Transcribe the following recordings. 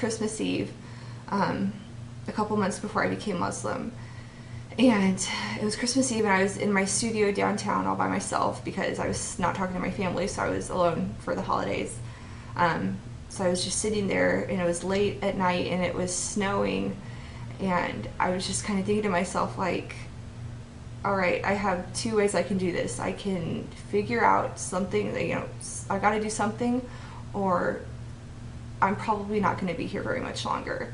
Christmas Eve, a couple months before I became Muslim. And it was Christmas Eve, and I was in my studio downtown all by myself because I was not talking to my family, so I was alone for the holidays. So I was just sitting there, and it was late at night, and it was snowing, and I was just kind of thinking to myself, like, all right, I have two ways I can do this. I can figure out something that, I got to do something, or I'm probably not going to be here very much longer.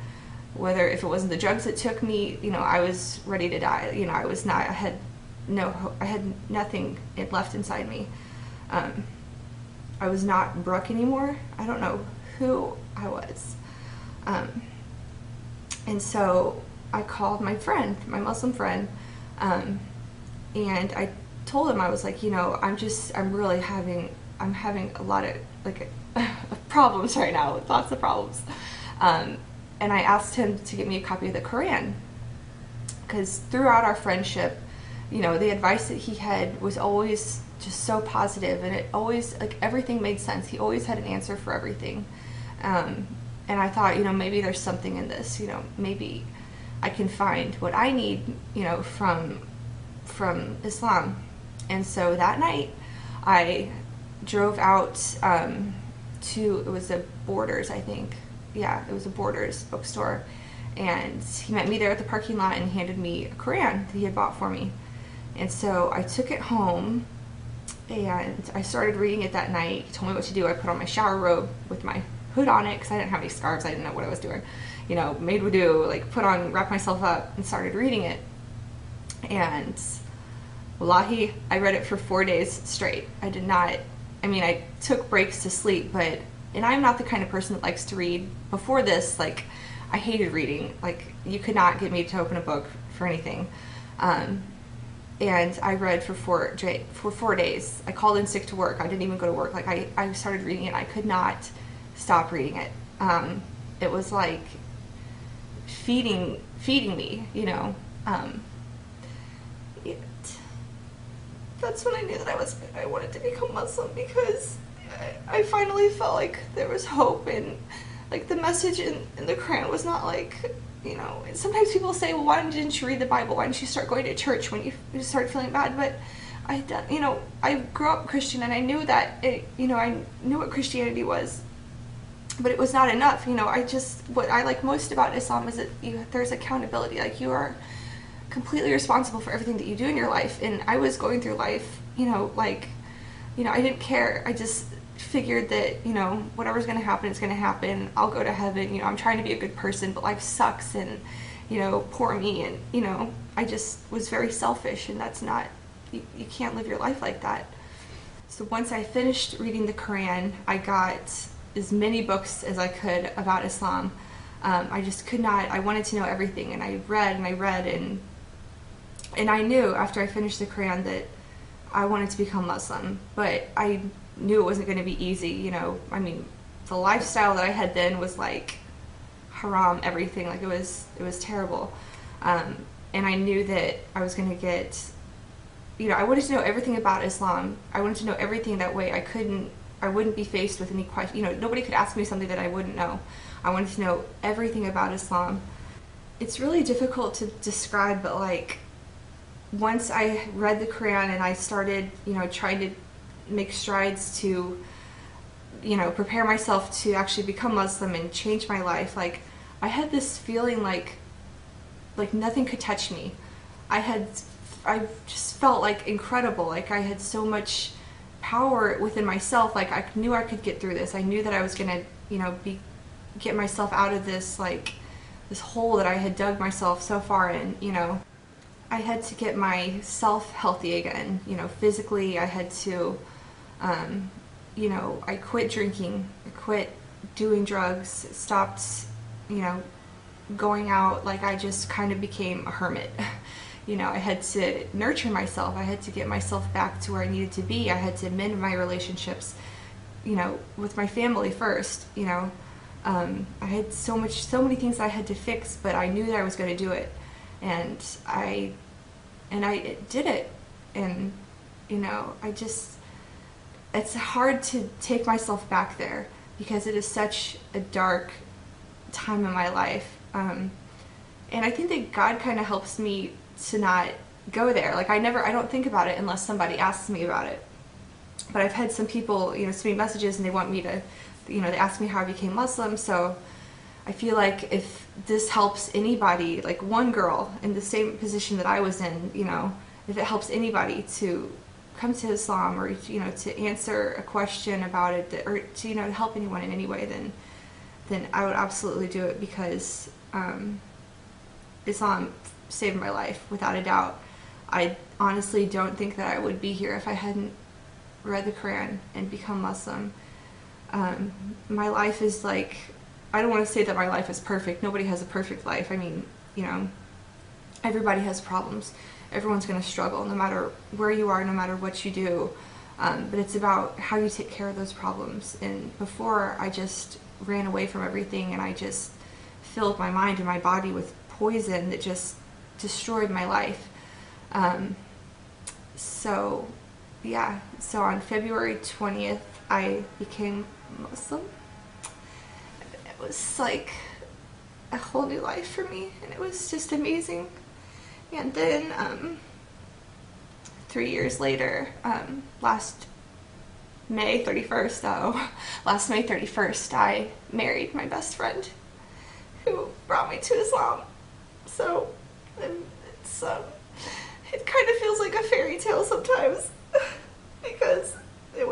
Whether if it wasn't the drugs that took me, I was ready to die. I was not. I had nothing left inside me. I was not Brooke anymore. I don't know who I was. And so I called my friend, my Muslim friend, and I told him, I was like, I'm having a lot of problems right now, lots of problems. And I asked him to get me a copy of the Quran, because throughout our friendship, the advice that he had was always just so positive, and it always, everything made sense. He always had an answer for everything. And I thought, maybe there's something in this, maybe I can find what I need, from Islam. And so that night I drove out to, it was a Borders, I think. Yeah, it was a Borders bookstore, and he met me there at the parking lot and handed me a Quran that he had bought for me. And so I took it home and I started reading it that night. He told me what to do. I put on my shower robe with my hood on it because I didn't have any scarves. I didn't know what I was doing. Made wudu, wrapped myself up and started reading it. And wallahi, I read it for 4 days straight. I took breaks to sleep, and I'm not the kind of person that likes to read. Before this, I hated reading. You could not get me to open a book for anything. And I read for 4 days. I called in sick to work. I didn't even go to work. I started reading it. I could not stop reading it. It was like feeding me, that's when I knew that I wanted to become Muslim, because I finally felt like there was hope, and the message in the Quran was not sometimes people say, well, why didn't you read the Bible? Why didn't you start going to church when you start feeling bad? But I grew up Christian, and I knew that I knew what Christianity was, but it was not enough. What I like most about Islam is that there's accountability. You are completely responsible for everything that you do in your life. And I was going through life, I didn't care. I just figured that, whatever's going to happen is going to happen. I'll go to heaven. I'm trying to be a good person, but life sucks, and, poor me. And, I just was very selfish, and that's not, you can't live your life like that. So once I finished reading the Quran, I got as many books as I could about Islam. I just could not, I wanted to know everything, and I read, and I knew after I finished the Quran that I wanted to become Muslim, but I knew it wasn't going to be easy. The lifestyle that I had then was haram, everything. It was terrible. And I knew that I was going to get, I wanted to know everything about Islam. I wanted to know everything, that way I wouldn't be faced with any question. Nobody could ask me something that I wouldn't know. I wanted to know everything about Islam. It's really difficult to describe, but once I read the Quran and I started, trying to make strides to, prepare myself to actually become Muslim and change my life, I had this feeling like nothing could touch me. I just felt incredible. I had so much power within myself. I knew I could get through this. I knew that I was gonna, get myself out of this, this hole that I had dug myself so far in, I had to get myself healthy again, physically. I had to, I quit drinking, I quit doing drugs, stopped, going out. I just kind of became a hermit. I had to nurture myself. I had to get myself back to where I needed to be. I had to mend my relationships, with my family first. I had so many things I had to fix, but I knew that I was going to do it. And I did it. And, it's hard to take myself back there, because it is such a dark time in my life. And I think that God kind of helps me to not go there. Like I don't think about it unless somebody asks me about it. But I've had some people, send me messages and they want me to, they ask me how I became Muslim. So I feel like if this helps anybody, like one girl in the same position that I was in, if it helps anybody to come to Islam, or to answer a question about it, or to help anyone in any way, then I would absolutely do it, because Islam saved my life without a doubt. I honestly don't think that I would be here if I hadn't read the Quran and become Muslim. My life is like, I don't want to say that my life is perfect. Nobody has a perfect life. I mean, everybody has problems. Everyone's going to struggle no matter where you are, no matter what you do. But it's about how you take care of those problems. And before, I just ran away from everything, and I just filled my mind and my body with poison that just destroyed my life. So on February 20th, I became Muslim. It was like a whole new life for me, and it was just amazing. And then 3 years later, last May 31st, I married my best friend, who brought me to Islam. So it kind of feels like a fairy tale sometimes, because it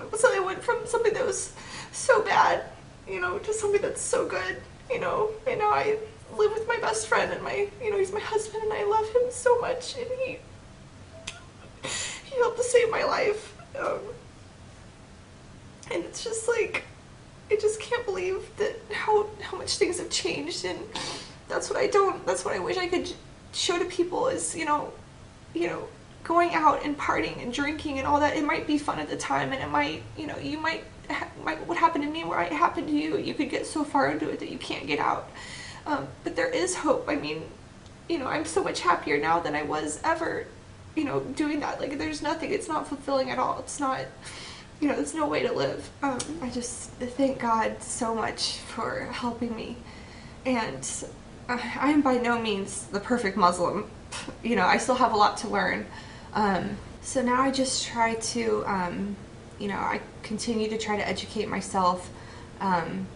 went from something that was so bad, to something that's so good, and now I live with my best friend, and he's my husband, and I love him so much, and he helped to save my life, and it's just like, I just can't believe that how much things have changed, and that's what I wish I could show to people is, going out and partying and drinking and all that. It might be fun at the time, and it might, what happened to me might happen to you. You could get so far into it that you can't get out. But there is hope. I mean, I'm so much happier now than I was ever, doing that. Like, there's nothing, it's not fulfilling at all. It's not, there's no way to live. I just thank God so much for helping me. And I am by no means the perfect Muslim. I still have a lot to learn. So now I just try to, I continue to try to educate myself, and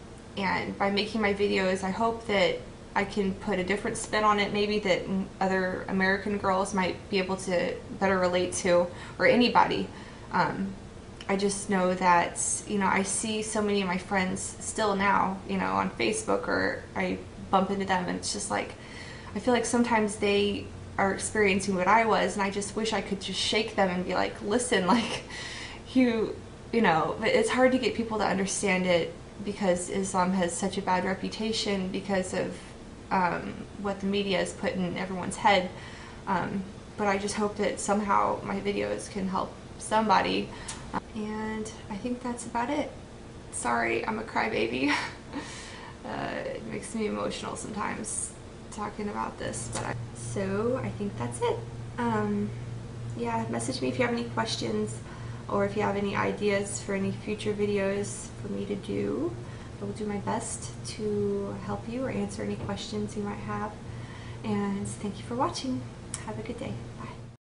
by making my videos, I hope that I can put a different spin on it, maybe that other American girls might be able to better relate to, or anybody. I just know that, I see so many of my friends still now, on Facebook, or I bump into them, and it's just like, I feel like sometimes they are experiencing what I was, and I just wish I could just shake them and be like, listen, like, but it's hard to get people to understand it, because Islam has such a bad reputation because of what the media has put in everyone's head. But I just hope that somehow my videos can help somebody. And I think that's about it. Sorry, I'm a crybaby. It makes me emotional sometimes talking about this, but so I think that's it. Yeah, message me if you have any questions, or if you have any ideas for any future videos for me to do. I will do my best to help you or answer any questions you might have. And thank you for watching. Have a good day. Bye.